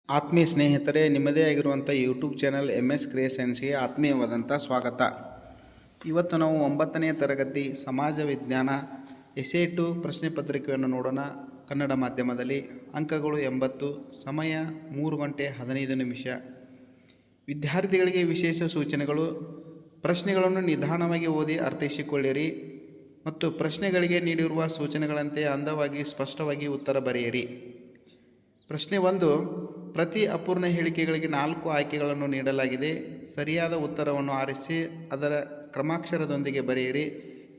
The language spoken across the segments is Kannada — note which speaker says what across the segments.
Speaker 1: ಆತ್ಮೀಯ ಸ್ನೇಹಿತರೆ, ನಿಮ್ಮದೇ ಆಗಿರುವಂಥ ಯೂಟ್ಯೂಬ್ ಚಾನಲ್ MS ಕ್ರಿಯೇಷನ್ಸ್ಗೆ ಆತ್ಮೀಯವಾದಂಥ ಸ್ವಾಗತ. ಇವತ್ತು ನಾವು 9ನೇ ತರಗತಿ ಸಮಾಜ ವಿಜ್ಞಾನ ಎಸ್ಸೆ 2 ಪ್ರಶ್ನೆ ಪತ್ರಿಕೆಯನ್ನು ನೋಡೋಣ. ಕನ್ನಡ ಮಾಧ್ಯಮದಲ್ಲಿ ಅಂಕಗಳು 80, ಸಮಯ 3 ಗಂಟೆ 15 ನಿಮಿಷ. ವಿದ್ಯಾರ್ಥಿಗಳಿಗೆ ವಿಶೇಷ ಸೂಚನೆಗಳು: ಪ್ರಶ್ನೆಗಳನ್ನು ನಿಧಾನವಾಗಿ ಓದಿ ಅರ್ಥೈಸಿಕೊಳ್ಳಿರಿ ಮತ್ತು ಪ್ರಶ್ನೆಗಳಿಗೆ ನೀಡಿರುವ ಸೂಚನೆಗಳಂತೆ ಅಂದವಾಗಿ ಸ್ಪಷ್ಟವಾಗಿ ಉತ್ತರ ಬರೆಯಿರಿ. ಪ್ರಶ್ನೆ 1, ಪ್ರತಿ ಅಪೂರ್ಣ ಹೇಳಿಕೆಗಳಿಗೆ 4 ಆಯ್ಕೆಗಳನ್ನು ನೀಡಲಾಗಿದೆ. ಸರಿಯಾದ ಉತ್ತರವನ್ನು ಆರಿಸಿ ಅದರ ಕ್ರಮಾಕ್ಷರದೊಂದಿಗೆ ಬರೆಯಿರಿ.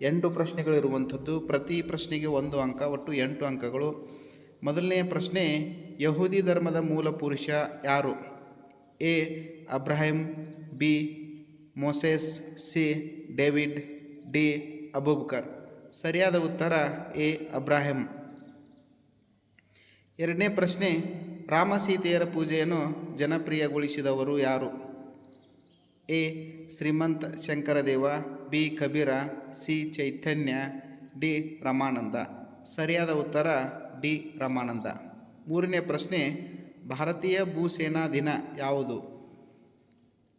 Speaker 1: 8 ಪ್ರಶ್ನೆಗಳಿರುವಂಥದ್ದು. ಪ್ರತಿ ಪ್ರಶ್ನೆಗೆ 1 ಅಂಕ, ಒಟ್ಟು 8 ಅಂಕಗಳು. ಮೊದಲನೆಯ ಪ್ರಶ್ನೆ: ಯಹೂದಿ ಧರ್ಮದ ಮೂಲ ಪುರುಷ ಯಾರು? A. Abraham, B. Moses, C. David, D. Abubakar. ಸರಿಯಾದ ಉತ್ತರ ಎ. ಅಬ್ರಾಹಿಂ. ಎರಡನೇ ಪ್ರಶ್ನೆ: ರಾಮ ಸೀತೆಯರ ಪೂಜೆಯನ್ನು ಜನಪ್ರಿಯಗೊಳಿಸಿದವರು ಯಾರು? ಎ. ಶ್ರೀಮಂತ ಶಂಕರದೇವ, ಬಿ. ಕಬೀರ, ಸಿ. ಚೈತನ್ಯ, ಡಿ. ರಾಮಾನಂದ. ಸರಿಯಾದ ಉತ್ತರ ಡಿ. ರಾಮಾನಂದ. ಮೂರನೇ ಪ್ರಶ್ನೆ: ಭಾರತೀಯ ಭೂಸೇನಾ ದಿನ ಯಾವುದು?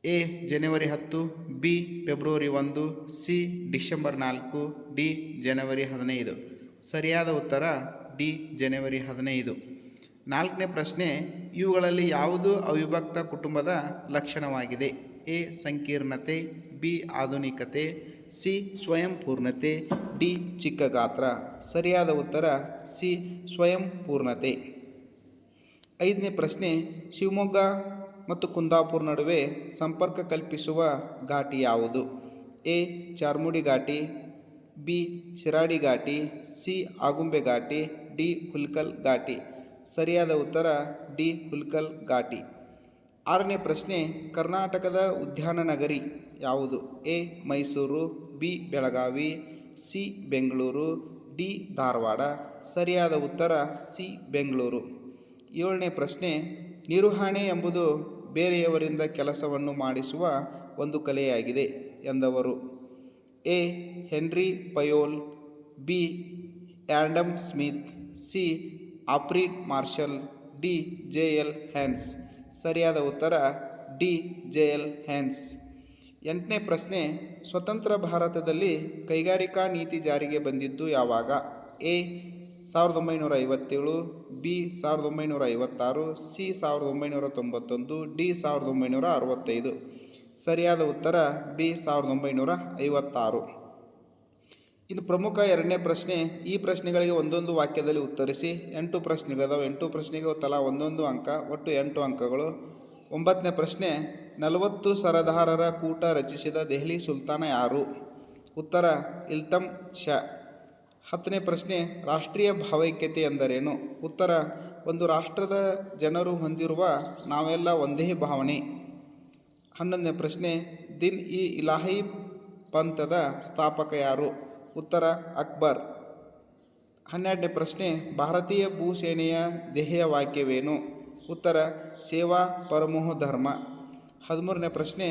Speaker 1: ಎ. ಜನವರಿ 10, ಬಿ. ಫೆಬ್ರವರಿ 1, ಸಿ. December 4, D. ಜನವರಿ 15. ಸರಿಯಾದ ಉತ್ತರ ಡಿ. ಜನವರಿ 15. ನಾಲ್ಕನೇ ಪ್ರಶ್ನೆ: ಇವುಗಳಲ್ಲಿ ಯಾವುದು ಅವಿಭಕ್ತ ಕುಟುಂಬದ ಲಕ್ಷಣವಾಗಿದೆ? ಎ. ಸಂಕೀರ್ಣತೆ, ಬಿ. ಆಧುನಿಕತೆ, ಸಿ. ಸ್ವಯಂಪೂರ್ಣತೆ, ಡಿ. ಚಿಕ್ಕ ಗಾತ್ರ. ಸರಿಯಾದ ಉತ್ತರ ಸಿ. ಸ್ವಯಂಪೂರ್ಣತೆ. ಐದನೇ ಪ್ರಶ್ನೆ: ಶಿವಮೊಗ್ಗ ಮತ್ತು ಕುಂದಾಪುರ ನಡುವೆ ಸಂಪರ್ಕ ಕಲ್ಪಿಸುವ ಘಾಟಿ ಯಾವುದು? ಎ. ಚಾರ್ಮುಡಿ ಘಾಟಿ, ಬಿ. ಶಿರಾಡಿ ಘಾಟಿ, ಸಿ. ಆಗುಂಬೆ ಘಾಟಿ, ಡಿ. ಹುಲ್ಕಲ್ ಘಾಟಿ. ಸರಿಯಾದ ಉತ್ತರ ಡಿ. ಹುಲ್ಕಲ್ ಘಾಟಿ. ಆರನೇ ಪ್ರಶ್ನೆ: ಕರ್ನಾಟಕದ ಉದ್ಯಾನ ನಗರಿ ಯಾವುದು? A. Mysuru, B. Belagavi, C. Bengaluru, D. Dharwad. ಸರಿಯಾದ ಉತ್ತರ ಸಿ. ಬೆಂಗಳೂರು. ಏಳನೇ ಪ್ರಶ್ನೆ: ನಿರ್ವಹಣೆ ಎಂಬುದು ಬೇರೆಯವರಿಂದ ಕೆಲಸವನ್ನು ಮಾಡಿಸುವ ಒಂದು ಕಲೆಯಾಗಿದೆ ಎಂದವರು? A. Henri Fayol, B. Adam Smith, C. Alfred Marshall, D. J L. Hans. ಸರಿಯಾದ ಉತ್ತರ ಡಿ. ಜೆ.ಎಲ್. ಹ್ಯಾನ್ಸ್. ಎಂಟನೇ ಪ್ರಶ್ನೆ: ಸ್ವತಂತ್ರ ಭಾರತದಲ್ಲಿ ಕೈಗಾರಿಕಾ ನೀತಿ ಜಾರಿಗೆ ಬಂದಿದ್ದು ಯಾವಾಗ? ಎ. 1957, ಬಿ. 1956, ಸಿ. 1991, ಡಿ. 1965. ಸರಿಯಾದ ಉತ್ತರ ಬಿ. 1956. ಇನ್ನು ಪ್ರಮುಖ ಎರಡನೇ ಪ್ರಶ್ನೆ: ಈ ಪ್ರಶ್ನೆಗಳಿಗೆ ಒಂದೊಂದು ವಾಕ್ಯದಲ್ಲಿ ಉತ್ತರಿಸಿ. 8 ಪ್ರಶ್ನೆಗಳಿದಾವೆ. 8 ಪ್ರಶ್ನೆಗೆ ತಲಾ ಒಂದೊಂದು ಅಂಕ, ಒಟ್ಟು 8 ಅಂಕಗಳು. 9ನೇ ಪ್ರಶ್ನೆ: 40 ಸರದಾರರ ಕೂಟ ರಚಿಸಿದ ದೆಹಲಿ ಸುಲ್ತಾನ ಯಾರು? ಉತ್ತರ ಇಲ್ತಮಿಷ್. 10ನೇ ಪ್ರಶ್ನೆ: ರಾಷ್ಟ್ರೀಯ ಭಾವೈಕ್ಯತೆ ಎಂದರೇನು? ಉತ್ತರ ಒಂದು ರಾಷ್ಟ್ರದ ಜನರು ಹೊಂದಿರುವ ನಾವೆಲ್ಲ ಒಂದೇ ಭಾವನೆ. 11ನೇ ಪ್ರಶ್ನೆ: ದಿನ್-ಇ-ಇಲಾಹಿ ಪಂಥದ ಸ್ಥಾಪಕ ಯಾರು? ಉತ್ತರ ಅಕ್ಬರ್. 12ನೇ ಪ್ರಶ್ನೆ: ಭಾರತೀಯ ಭೂಸೇನೆಯ ಧ್ಯೇಯ ವಾಕ್ಯವೇನು? ಉತ್ತರ ಸೇವಾ ಪರಮೋ ಧರ್ಮ. 13ನೇ ಪ್ರಶ್ನೆ: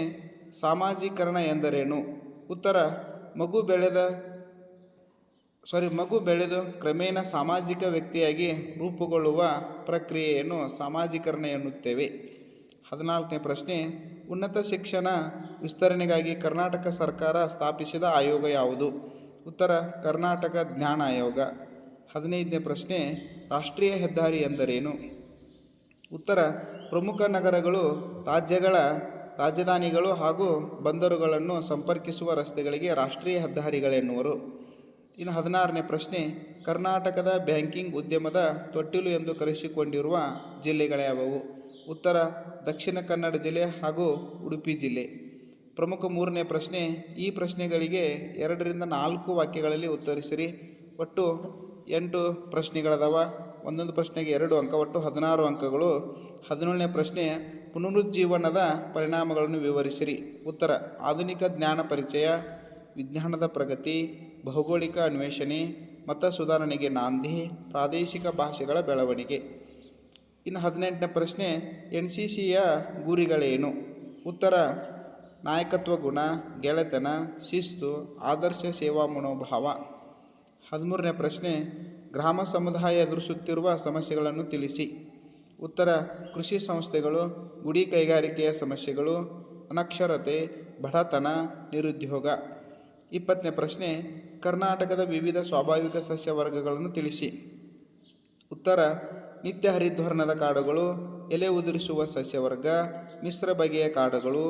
Speaker 1: ಸಾಮಾಜೀಕರಣ ಎಂದರೇನು? ಉತ್ತರ ಮಗು ಬೆಳೆದು ಕ್ರಮೇಣ ಸಾಮಾಜಿಕ ವ್ಯಕ್ತಿಯಾಗಿ ರೂಪುಗೊಳ್ಳುವ ಪ್ರಕ್ರಿಯೆಯನ್ನು ಸಾಮಾಜೀಕರಣ ಎನ್ನುತ್ತೇವೆ. 14ನೇ ಪ್ರಶ್ನೆ: ಉನ್ನತ ಶಿಕ್ಷಣ ವಿಸ್ತರಣೆಗಾಗಿ ಕರ್ನಾಟಕ ಸರ್ಕಾರ ಸ್ಥಾಪಿಸಿದ ಆಯೋಗ ಯಾವುದು? ಉತ್ತರ ಕರ್ನಾಟಕ ಜ್ಞಾನ ಆಯೋಗ. 15ನೇ ಪ್ರಶ್ನೆ: ರಾಷ್ಟ್ರೀಯ ಹೆದ್ದಾರಿ ಎಂದರೇನು? ಉತ್ತರ ಪ್ರಮುಖ ನಗರಗಳು, ರಾಜ್ಯಗಳ ರಾಜಧಾನಿಗಳು ಹಾಗೂ ಬಂದರುಗಳನ್ನು ಸಂಪರ್ಕಿಸುವ ರಸ್ತೆಗಳಿಗೆ ರಾಷ್ಟ್ರೀಯ ಹೆದ್ದಾರಿಗಳೆನ್ನುವರು. ಇನ್ನು 16ನೇ ಪ್ರಶ್ನೆ: ಕರ್ನಾಟಕದ ಬ್ಯಾಂಕಿಂಗ್ ಉದ್ಯಮದ ತೊಟ್ಟಿಲು ಎಂದು ಕರೆಸಿಕೊಂಡಿರುವ ಜಿಲ್ಲೆಗಳ್ಯಾವುವು? ಉತ್ತರ ದಕ್ಷಿಣ ಕನ್ನಡ ಜಿಲ್ಲೆ ಹಾಗೂ ಉಡುಪಿ ಜಿಲ್ಲೆ. ಪ್ರಮುಖ 3ನೇ ಪ್ರಶ್ನೆ: ಈ ಪ್ರಶ್ನೆಗಳಿಗೆ 2 ರಿಂದ 4 ವಾಕ್ಯಗಳಲ್ಲಿ ಉತ್ತರಿಸಿರಿ. ಒಟ್ಟು 8 ಪ್ರಶ್ನೆಗಳದಾವ. ಒಂದೊಂದು ಪ್ರಶ್ನೆಗೆ 2 ಅಂಕ, ಒಟ್ಟು 16 ಅಂಕಗಳು. 17ನೇ ಪ್ರಶ್ನೆ: ಪುನರುಜ್ಜೀವನದ ಪರಿಣಾಮಗಳನ್ನು ವಿವರಿಸಿರಿ. ಉತ್ತರ ಆಧುನಿಕ ಜ್ಞಾನ ಪರಿಚಯ, ವಿಜ್ಞಾನದ ಪ್ರಗತಿ, ಭೌಗೋಳಿಕ ಅನ್ವೇಷಣೆ, ಮತ ಸುಧಾರಣೆಗೆ ನಾಂದಿ, ಪ್ರಾದೇಶಿಕ ಭಾಷೆಗಳ ಬೆಳವಣಿಗೆ. ಇನ್ನು 18ನೇ ಪ್ರಶ್ನೆ: NCCಯ ಗುರಿಗಳೇನು? ಉತ್ತರ ನಾಯಕತ್ವ ಗುಣ, ಗೆಳೆತನ, ಶಿಸ್ತು, ಆದರ್ಶ ಸೇವಾ ಮನೋಭಾವ. 13ನೇ ಪ್ರಶ್ನೆ: ಗ್ರಾಮ ಸಮುದಾಯ ಎದುರಿಸುತ್ತಿರುವ ಸಮಸ್ಯೆಗಳನ್ನು ತಿಳಿಸಿ. ಉತ್ತರ ಕೃಷಿ ಸಂಸ್ಥೆಗಳು, ಗುಡಿ ಕೈಗಾರಿಕೆಯ ಸಮಸ್ಯೆಗಳು, ಅನಕ್ಷರತೆ, ಬಡತನ, ನಿರುದ್ಯೋಗ. 20ನೇ ಪ್ರಶ್ನೆ, ಕರ್ನಾಟಕದ ವಿವಿಧ ಸ್ವಾಭಾವಿಕ ಸಸ್ಯ ವರ್ಗಗಳನ್ನು ತಿಳಿಸಿ. ಉತ್ತರ ನಿತ್ಯ ಹರಿದ್ವರ್ಣದ ಕಾಡುಗಳು, ಎಲೆ ಉದುರಿಸುವ ಸಸ್ಯವರ್ಗ, ಮಿಶ್ರ ಬಗೆಯ ಕಾಡುಗಳು,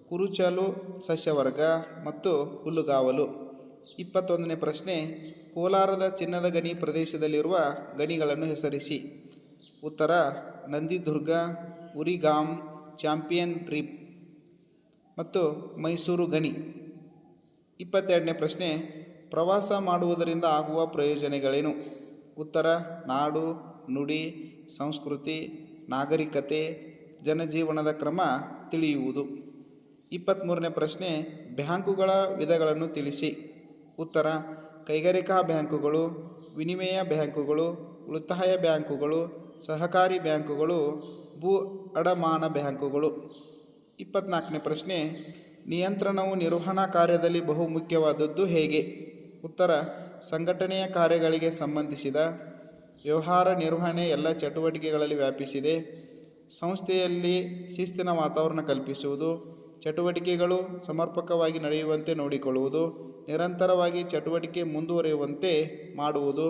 Speaker 1: ಕುರುಚಲು ಸಸ್ಯವರ್ಗ ಮತ್ತು ಹುಲ್ಲುಗಾವಲು. 21ನೇ ಪ್ರಶ್ನೆ, ಕೋಲಾರದ ಚಿನ್ನದ ಗಣಿ ಪ್ರದೇಶದಲ್ಲಿರುವ ಗಣಿಗಳನ್ನು ಹೆಸರಿಸಿ. ಉತ್ತರ ನಂದಿದುರ್ಗ, ಉರಿಗಾಮ್, ಚಾಂಪಿಯನ್ ರಿಪ್ ಮತ್ತು ಮೈಸೂರು ಗಣಿ. 22ನೇ ಪ್ರಶ್ನೆ, ಪ್ರವಾಸ ಮಾಡುವುದರಿಂದ ಆಗುವ ಪ್ರಯೋಜನಗಳೇನು? ಉತ್ತರ ನಾಡು, ನುಡಿ, ಸಂಸ್ಕೃತಿ, ನಾಗರಿಕತೆ, ಜನಜೀವನದ ಕ್ರಮ ತಿಳಿಯುವುದು. 23ನೇ ಪ್ರಶ್ನೆ, ಬ್ಯಾಂಕುಗಳ ವಿಧಗಳನ್ನು ತಿಳಿಸಿ. ಉತ್ತರ ಕೈಗಾರಿಕಾ ಬ್ಯಾಂಕುಗಳು, ವಿನಿಮಯ ಬ್ಯಾಂಕುಗಳು, ಉಳಿತಾಯ ಬ್ಯಾಂಕುಗಳು, ಸಹಕಾರಿ ಬ್ಯಾಂಕುಗಳು, ಭೂ ಅಡಮಾನ ಬ್ಯಾಂಕುಗಳು. 24ನೇ ಪ್ರಶ್ನೆ, ನಿಯಂತ್ರಣವು ನಿರ್ವಹಣಾ ಕಾರ್ಯದಲ್ಲಿ ಬಹುಮುಖ್ಯವಾದದ್ದು ಹೇಗೆ? ಉತ್ತರ ಸಂಘಟನೆಯ ಕಾರ್ಯಗಳಿಗೆ ಸಂಬಂಧಿಸಿದ ವ್ಯವಹಾರ ನಿರ್ವಹಣೆ ಎಲ್ಲ ಚಟುವಟಿಕೆಗಳಲ್ಲಿ ವ್ಯಾಪಿಸಿದೆ. ಸಂಸ್ಥೆಯಲ್ಲಿ ಶಿಸ್ತಿನ ವಾತಾವರಣ ಕಲ್ಪಿಸುವುದು, ಚಟುವಟಿಕೆಗಳು ಸಮರ್ಪಕವಾಗಿ ನಡೆಯುವಂತೆ ನೋಡಿಕೊಳ್ಳುವುದು, ನಿರಂತರವಾಗಿ ಚಟುವಟಿಕೆ ಮುಂದುವರಿಯುವಂತೆ ಮಾಡುವುದು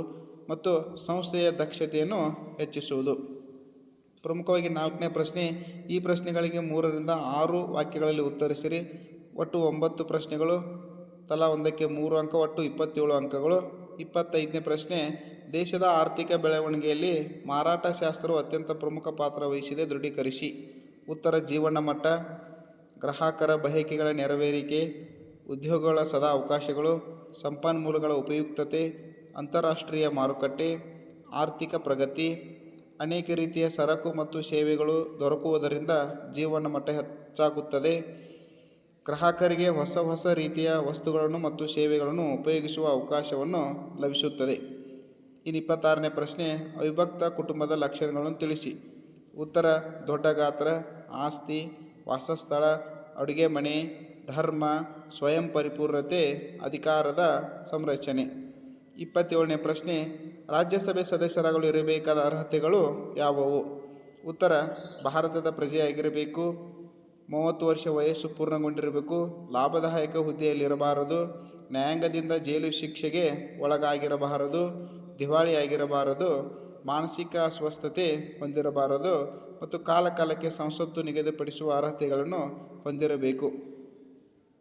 Speaker 1: ಮತ್ತು ಸಂಸ್ಥೆಯ ದಕ್ಷತೆಯನ್ನು ಹೆಚ್ಚಿಸುವುದು. ಪ್ರಮುಖವಾಗಿ 4ನೇ ಪ್ರಶ್ನೆ, ಈ ಪ್ರಶ್ನೆಗಳಿಗೆ 3ರಿಂದ 6 ವಾಕ್ಯಗಳಲ್ಲಿ ಉತ್ತರಿಸಿರಿ. ಒಟ್ಟು 9 ಪ್ರಶ್ನೆಗಳು, ತಲಾ ಒಂದಕ್ಕೆ 3 ಅಂಕ, ಒಟ್ಟು 27 ಅಂಕಗಳು. 25ನೇ ಪ್ರಶ್ನೆ, ದೇಶದ ಆರ್ಥಿಕ ಬೆಳವಣಿಗೆಯಲ್ಲಿ ಮಾರಾಟ ಶಾಸ್ತ್ರವು ಅತ್ಯಂತ ಪ್ರಮುಖ ಪಾತ್ರ ವಹಿಸಿದೆ, ದೃಢೀಕರಿಸಿ. ಉತ್ತರ ಜೀವನ ಮಟ್ಟ, ಗ್ರಾಹಕರ ಬಯಕೆಗಳ ನೆರವೇರಿಕೆ, ಉದ್ಯೋಗಗಳ ಸದಾ ಅವಕಾಶಗಳು, ಸಂಪನ್ಮೂಲಗಳ ಉಪಯುಕ್ತತೆ, ಅಂತಾರಾಷ್ಟ್ರೀಯ ಮಾರುಕಟ್ಟೆ, ಆರ್ಥಿಕ ಪ್ರಗತಿ. ಅನೇಕ ರೀತಿಯ ಸರಕು ಮತ್ತು ಸೇವೆಗಳು ದೊರಕುವುದರಿಂದ ಜೀವನ ಮಟ್ಟ ಹೆಚ್ಚಾಗುತ್ತದೆ. ಗ್ರಾಹಕರಿಗೆ ಹೊಸ ರೀತಿಯ ವಸ್ತುಗಳನ್ನು ಮತ್ತು ಸೇವೆಗಳನ್ನು ಉಪಯೋಗಿಸುವ ಅವಕಾಶವನ್ನು ಲಭಿಸುತ್ತದೆ. ಇನ್ನು 26ನೇ ಪ್ರಶ್ನೆ, ಅವಿಭಕ್ತ ಕುಟುಂಬದ ಲಕ್ಷಣಗಳನ್ನು ತಿಳಿಸಿ. ಉತ್ತರ ದೊಡ್ಡ ಗಾತ್ರ, ಆಸ್ತಿ, ವಾಸಸ್ಥಳ, ಅಡುಗೆ ಮನೆ, ಧರ್ಮ, ಸ್ವಯಂ ಪರಿಪೂರ್ಣತೆ, ಅಧಿಕಾರದ ಸಂರಚನೆ. 27ನೇ ಪ್ರಶ್ನೆ, ರಾಜ್ಯಸಭೆ ಸದಸ್ಯರಾಗಲು ಇರಬೇಕಾದ ಅರ್ಹತೆಗಳು ಯಾವುವು? ಉತ್ತರ ಭಾರತದ ಪ್ರಜೆಯಾಗಿರಬೇಕು, 30 ವರ್ಷ ವಯಸ್ಸು ಪೂರ್ಣಗೊಂಡಿರಬೇಕು, ಲಾಭದಾಯಕ ಹುದ್ದೆಯಲ್ಲಿರಬಾರದು, ನ್ಯಾಯಾಂಗದಿಂದ ಜೈಲು ಶಿಕ್ಷೆಗೆ ಒಳಗಾಗಿರಬಾರದು, ದಿವಾಳಿಯಾಗಿರಬಾರದು, ಮಾನಸಿಕ ಅಸ್ವಸ್ಥತೆ ಹೊಂದಿರಬಾರದು ಮತ್ತು ಕಾಲಕಾಲಕ್ಕೆ ಸಂಸತ್ತು ನಿಗದಿಪಡಿಸುವ ಅರ್ಹತೆಗಳನ್ನು ಹೊಂದಿರಬೇಕು.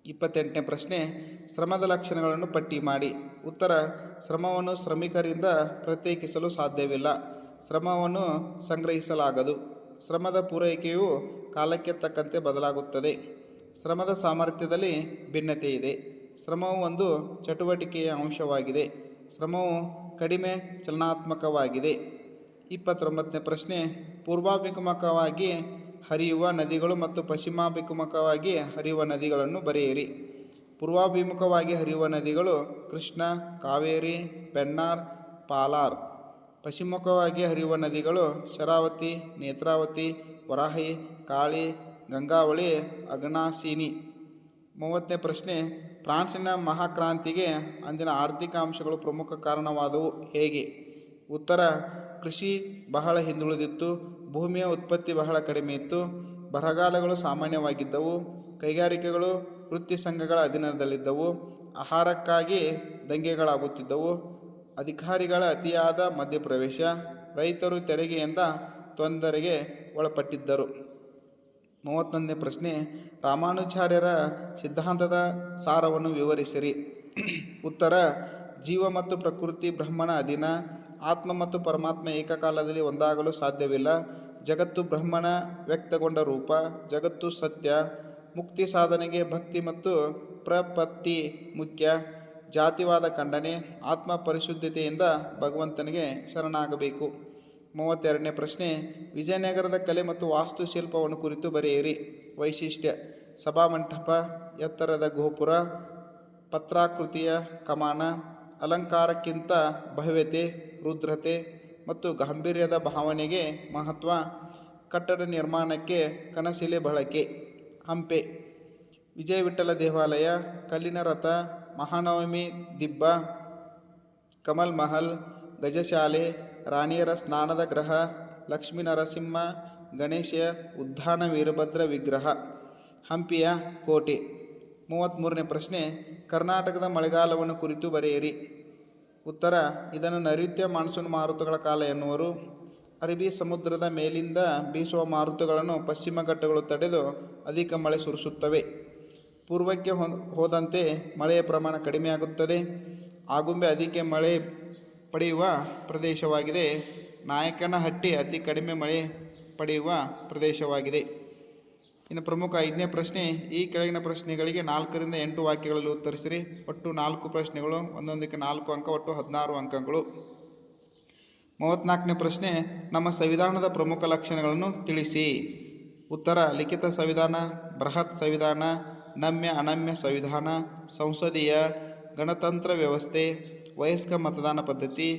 Speaker 1: 28ನೇ ಪ್ರಶ್ನೆ, ಶ್ರಮದ ಲಕ್ಷಣಗಳನ್ನು ಪಟ್ಟಿ ಮಾಡಿ. ಉತ್ತರ ಶ್ರಮವನ್ನು ಶ್ರಮಿಕರಿಂದ ಪ್ರತ್ಯೇಕಿಸಲು ಸಾಧ್ಯವಿಲ್ಲ, ಶ್ರಮವನ್ನು ಸಂಗ್ರಹಿಸಲಾಗದು, ಶ್ರಮದ ಪೂರೈಕೆಯು ಕಾಲಕ್ಕೆ ತಕ್ಕಂತೆ ಬದಲಾಗುತ್ತದೆ, ಶ್ರಮದ ಸಾಮರ್ಥ್ಯದಲ್ಲಿ ಭಿನ್ನತೆ ಇದೆ, ಶ್ರಮವು ಒಂದು ಚಟುವಟಿಕೆಯ ಅಂಶವಾಗಿದೆ, ಶ್ರಮವು ಕಡಿಮೆ ಚಲನಾತ್ಮಕವಾಗಿದೆ. 29ನೇ ಪ್ರಶ್ನೆ, ಪೂರ್ವಾಭಿಮುಖವಾಗಿ ಹರಿಯುವ ನದಿಗಳು ಮತ್ತು ಪಶ್ಚಿಮಾಭಿಮುಖವಾಗಿ ಹರಿಯುವ ನದಿಗಳನ್ನು ಬರೆಯಿರಿ. ಪೂರ್ವಾಭಿಮುಖವಾಗಿ ಹರಿಯುವ ನದಿಗಳು ಕೃಷ್ಣ, ಕಾವೇರಿ, ಪೆನ್ನಾರ್, ಪಾಲಾರ್. ಪಶ್ಚಿಮಮುಖವಾಗಿ ಹರಿಯುವ ನದಿಗಳು ಶರಾವತಿ, ನೇತ್ರಾವತಿ, ವರಾಹಿ, ಕಾಳಿ, ಗಂಗಾವಳಿ, ಅಘನಾಶಿನಿ. 30ನೇ ಪ್ರಶ್ನೆ, ಫ್ರಾನ್ಸಿನ ಮಹಾಕ್ರಾಂತಿಗೆ ಅಂದಿನ ಆರ್ಥಿಕ ಅಂಶಗಳು ಪ್ರಮುಖ ಕಾರಣವಾದವು ಹೇಗೆ? ಉತ್ತರ ಕೃಷಿ ಬಹಳ ಹಿಂದುಳಿದಿತ್ತು, ಭೂಮಿಯ ಉತ್ಪತ್ತಿ ಬಹಳ ಕಡಿಮೆ ಇತ್ತು, ಬರಗಾಲಗಳು ಸಾಮಾನ್ಯವಾಗಿದ್ದವು, ಕೈಗಾರಿಕೆಗಳು ವೃತ್ತಿ ಸಂಘಗಳ ಅಧೀನದಲ್ಲಿದ್ದವು, ಆಹಾರಕ್ಕಾಗಿ ದಂಗೆಗಳಾಗುತ್ತಿದ್ದವು, ಅಧಿಕಾರಿಗಳ ಅತಿಯಾದ ಮಧ್ಯಪ್ರವೇಶ, ರೈತರು ತೆರಿಗೆಯಿಂದ ತೊಂದರೆಗೆ ಒಳಪಟ್ಟಿದ್ದರು. 31ನೇ ಪ್ರಶ್ನೆ, ರಾಮಾನುಜಾಚಾರ್ಯರ ಸಿದ್ಧಾಂತದ ಸಾರವನ್ನು ವಿವರಿಸಿರಿ. ಉತ್ತರ ಜೀವ ಮತ್ತು ಪ್ರಕೃತಿ ಬ್ರಹ್ಮನ ಅಧೀನ, ಆತ್ಮ ಮತ್ತು ಪರಮಾತ್ಮ ಏಕಕಾಲದಲ್ಲಿ ಒಂದಾಗಲು ಸಾಧ್ಯವಿಲ್ಲ, ಜಗತ್ತು ಬ್ರಹ್ಮನ ವ್ಯಕ್ತಗೊಂಡ ರೂಪ, ಜಗತ್ತು ಸತ್ಯ, ಮುಕ್ತಿ ಸಾಧನೆಗೆ ಭಕ್ತಿ ಮತ್ತು ಪ್ರಪತ್ತಿ ಮುಖ್ಯ, ಜಾತಿವಾದ ಖಂಡನೆ, ಆತ್ಮ ಪರಿಶುದ್ಧತೆಯಿಂದ ಭಗವಂತನಿಗೆ ಶರಣಾಗಬೇಕು. 32ನೇ ಪ್ರಶ್ನೆ, ವಿಜಯನಗರದ ಕಲೆ ಮತ್ತು ವಾಸ್ತುಶಿಲ್ಪವನ್ನು ಕುರಿತು ಬರೆಯಿರಿ. ವೈಶಿಷ್ಟ್ಯ, ಸಭಾಮಂಟಪ, ಎತ್ತರದ ಗೋಪುರ, ಪತ್ರಾಕೃತಿಯ ಕಮಾನ, ಅಲಂಕಾರಕ್ಕಿಂತ ಭವ್ಯತೆ, ರುದ್ರತೆ ಮತ್ತು ಗಾಂಭೀರ್ಯದ ಭಾವನೆಗೆ ಮಹತ್ವ, ಕಟ್ಟಡ ನಿರ್ಮಾಣಕ್ಕೆ ಕನಸಿಲೆ ಬಳಕೆ. ಹಂಪೆ, ವಿಜಯವಿಠಲ ದೇವಾಲಯ, ಕಲ್ಲಿನ ರಥ, ಮಹಾನವಮಿ ದಿಬ್ಬ, ಕಮಲ್ ಮಹಲ್, ಗಜಶಾಲೆ, ರಾಣಿಯರ ಸ್ನಾನದ ಗೃಹ, ಲಕ್ಷ್ಮೀ ನರಸಿಂಹ ಗಣೇಶ ಉದ್ಯಾನ ವೀರಭದ್ರ ವಿಗ್ರಹ. ಹಂಪಿಯ ಕೋಟೆ. 33ನೇ ಪ್ರಶ್ನೆ, ಕರ್ನಾಟಕದ ಮಳೆಗಾಲವನ್ನು ಕುರಿತು ಬರೆಯಿರಿ. ಉತ್ತರ, ಇದನ್ನು ನೈಋತ್ಯ ಮಾನ್ಸೂನ್ ಮಾರುತಗಳ ಕಾಲ ಎನ್ನುವರು. ಅರಬ್ಬಿ ಸಮುದ್ರದ ಮೇಲಿಂದ ಬೀಸುವ ಮಾರುತಗಳನ್ನು ಪಶ್ಚಿಮ ಘಟ್ಟಗಳು ತಡೆದು ಅಧಿಕ ಮಳೆ ಸುರಿಸುತ್ತವೆ. ಪೂರ್ವಕ್ಕೆ ಹೋದಂತೆ ಮಳೆಯ ಪ್ರಮಾಣ ಕಡಿಮೆಯಾಗುತ್ತದೆ. ಆಗುಂಬೆ ಅಧಿಕ ಮಳೆ ಪಡೆಯುವ ಪ್ರದೇಶವಾಗಿದೆ. ನಾಯಕನಹಟ್ಟಿ ಅತಿ ಕಡಿಮೆ ಮಳೆ ಪಡೆಯುವ ಪ್ರದೇಶವಾಗಿದೆ. ಇನ್ನು ಪ್ರಮುಖ 5ನೇ ಪ್ರಶ್ನೆ, ಈ ಕೆಳಗಿನ ಪ್ರಶ್ನೆಗಳಿಗೆ 4ರಿಂದ 8 ವಾಕ್ಯಗಳಲ್ಲಿ ಉತ್ತರಿಸಿರಿ. ಒಟ್ಟು 4 ಪ್ರಶ್ನೆಗಳು, ಒಂದೊಂದಕ್ಕೆ 4 ಅಂಕ, ಒಟ್ಟು 16 ಅಂಕಗಳು. 34ನೇ ಪ್ರಶ್ನೆ, ನಮ್ಮ ಸಂವಿಧಾನದ ಪ್ರಮುಖ ಲಕ್ಷಣಗಳನ್ನು ತಿಳಿಸಿ. ಉತ್ತರ, ಲಿಖಿತ ಸಂವಿಧಾನ, ಬೃಹತ್ ಸಂವಿಧಾನ, ನಮ್ಯ ಅನಮ್ಯ ಸಂವಿಧಾನ, ಸಂಸದೀಯ ಗಣತಂತ್ರ ವ್ಯವಸ್ಥೆ, ವಯಸ್ಕ ಮತದಾನ ಪದ್ಧತಿ,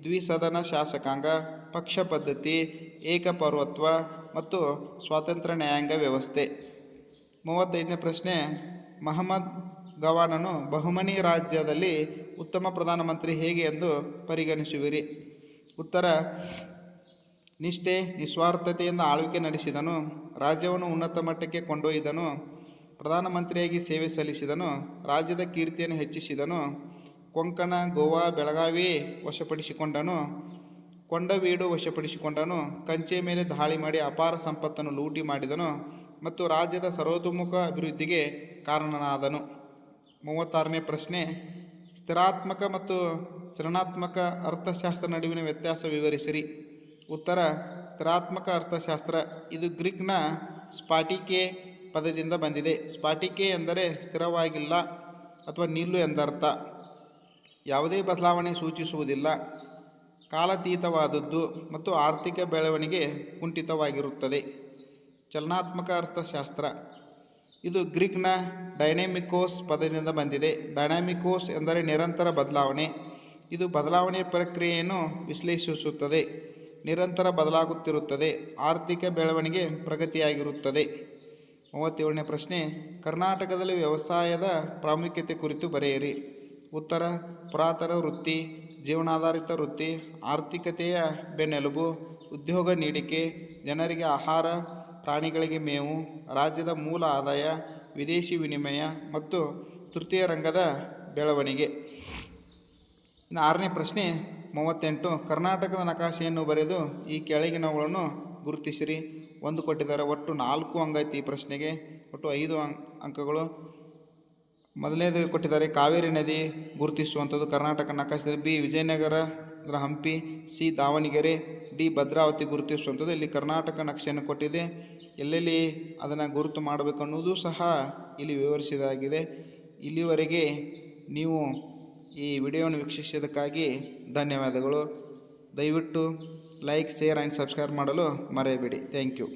Speaker 1: ದ್ವಿಸದನ ಶಾಸಕಾಂಗ, ಪಕ್ಷ ಪದ್ಧತಿ, ಏಕಪೌರತ್ವ ಮತ್ತು ಸ್ವಾತಂತ್ರ್ಯ ನ್ಯಾಯಾಂಗ ವ್ಯವಸ್ಥೆ. 35ನೇ ಪ್ರಶ್ನೆ, ಮಹಮ್ಮದ್ ಗವಾನನು ಬಹುಮನಿ ರಾಜ್ಯದಲ್ಲಿ ಉತ್ತಮ ಪ್ರಧಾನಮಂತ್ರಿ ಹೇಗೆ ಎಂದು ಪರಿಗಣಿಸುವಿರಿ. ಉತ್ತರ, ನಿಷ್ಠೆ, ನಿಸ್ವಾರ್ಥತೆಯಿಂದ ಆಳ್ವಿಕೆ ನಡೆಸಿದನು, ರಾಜ್ಯವನ್ನು ಉನ್ನತ ಮಟ್ಟಕ್ಕೆ ಕೊಂಡೊಯ್ದನು, ಪ್ರಧಾನಮಂತ್ರಿಯಾಗಿ ಸೇವೆ ಸಲ್ಲಿಸಿದನು, ರಾಜ್ಯದ ಕೀರ್ತಿಯನ್ನು ಹೆಚ್ಚಿಸಿದನು, ಕೊಂಕಣ, ಗೋವಾ, ಬೆಳಗಾವಿ ವಶಪಡಿಸಿಕೊಂಡನು, ಕೊಂಡವೀಡು ವಶಪಡಿಸಿಕೊಂಡನು, ಕಂಚೆ ಮೇಲೆ ದಾಳಿ ಮಾಡಿ ಅಪಾರ ಸಂಪತ್ತನ್ನು ಲೂಟಿ ಮಾಡಿದನು ಮತ್ತು ರಾಜ್ಯದ ಸರ್ವತೋಮುಖ ಅಭಿವೃದ್ಧಿಗೆ ಕಾರಣನಾದನು. 36ನೇ ಪ್ರಶ್ನೆ, ಸ್ಥಿರಾತ್ಮಕ ಮತ್ತು ಚಲನಾತ್ಮಕ ಅರ್ಥಶಾಸ್ತ್ರ ನಡುವಿನ ವ್ಯತ್ಯಾಸ ವಿವರಿಸಿರಿ. ಉತ್ತರ, ಸ್ಥಿರಾತ್ಮಕ ಅರ್ಥಶಾಸ್ತ್ರ ಇದು ಗ್ರೀಕ್ನ ಸ್ಫಾಟಿಕೆ ಪದದಿಂದ ಬಂದಿದೆ. ಸ್ಫಾಟಿಕೆ ಎಂದರೆ ಸ್ಥಿರವಾಗಿಲ್ಲ ಅಥವಾ ನಿಲ್ಲು ಎಂದರ್ಥ. ಯಾವುದೇ ಬದಲಾವಣೆ ಸೂಚಿಸುವುದಿಲ್ಲ, ಕಾಲಾತೀತವಾದದ್ದು ಮತ್ತು ಆರ್ಥಿಕ ಬೆಳವಣಿಗೆ ಕುಂಠಿತವಾಗಿರುತ್ತದೆ. ಚಲನಾತ್ಮಕ ಅರ್ಥಶಾಸ್ತ್ರ ಇದು ಗ್ರೀಕ್ನ ಡೈನಾಮಿಕೋಸ್ ಪದದಿಂದ ಬಂದಿದೆ. ಡೈನಾಮಿಕೋಸ್ ಎಂದರೆ ನಿರಂತರ ಬದಲಾವಣೆ. ಇದು ಬದಲಾವಣೆಯ ಪ್ರಕ್ರಿಯೆಯನ್ನು ವಿಶ್ಲೇಷಿಸುತ್ತದೆ, ನಿರಂತರ ಬದಲಾಗುತ್ತಿರುತ್ತದೆ, ಆರ್ಥಿಕ ಬೆಳವಣಿಗೆ ಪ್ರಗತಿಯಾಗಿರುತ್ತದೆ. 37ನೇ ಪ್ರಶ್ನೆ, ಕರ್ನಾಟಕದಲ್ಲಿ ವ್ಯವಸಾಯದ ಪ್ರಾಮುಖ್ಯತೆ ಕುರಿತು ಬರೆಯಿರಿ. ಉತ್ತರ, ಪುರಾತನ ವೃತ್ತಿ, ಜೀವನಾಧಾರಿತ ವೃತ್ತಿ, ಆರ್ಥಿಕತೆಯ ಬೆನ್ನೆಲುಬು, ಉದ್ಯೋಗ ನೀಡಿಕೆ, ಜನರಿಗೆ ಆಹಾರ, ಪ್ರಾಣಿಗಳಿಗೆ ಮೇವು, ರಾಜ್ಯದ ಮೂಲ ಆದಾಯ, ವಿದೇಶಿ ವಿನಿಮಯ ಮತ್ತು ತೃತೀಯ ರಂಗದ ಬೆಳವಣಿಗೆ. ಇನ್ನು 6ನೇ ಪ್ರಶ್ನೆ 38, ಕರ್ನಾಟಕದ ನಕಾಶೆಯನ್ನು ಬರೆದು ಈ ಕೆಳಗಿನವುಗಳನ್ನು ಗುರುತಿಸಿರಿ. 1 ಕೊಟ್ಟಿದ್ದಾರೆ. ಒಟ್ಟು 4 ಅಂಕ ಐತಿ ಈ ಪ್ರಶ್ನೆಗೆ, ಒಟ್ಟು 5 ಅಂಕಗಳು. ಮೊದಲನೇದು ಕೊಟ್ಟಿದ್ದಾರೆ, ಕಾವೇರಿ ನದಿ ಗುರುತಿಸುವಂಥದ್ದು ಕರ್ನಾಟಕ ನಕಾಶೆಯಲ್ಲಿ. ಬಿ, ವಿಜಯನಗರ ಅಂದರೆ ಹಂಪಿ. ಸಿ, ದಾವಣಗೆರೆ. ಡಿ, ಭದ್ರಾವತಿ ಗುರುತಿಸುವಂಥದ್ದು. ಇಲ್ಲಿ ಕರ್ನಾಟಕ ನಕ್ಷೆಯನ್ನು ಕೊಟ್ಟಿದೆ, ಎಲ್ಲೆಲ್ಲಿ ಅದನ್ನು ಗುರುತು ಮಾಡಬೇಕು ಅನ್ನೋದು ಸಹ ಇಲ್ಲಿ ವಿವರಿಸಿದಾಗಿದೆ. ಇಲ್ಲಿವರೆಗೆ ನೀವು ಈ ವಿಡಿಯೋವನ್ನು ವೀಕ್ಷಿಸಿದ್ದಕ್ಕಾಗಿ ಧನ್ಯವಾದಗಳು. ದಯವಿಟ್ಟು ಲೈಕ್, ಶೇರ್ ಆ್ಯಂಡ್ ಸಬ್ಸ್ಕ್ರೈಬ್ ಮಾಡಲು ಮರೆಯಬೇಡಿ. Thank you.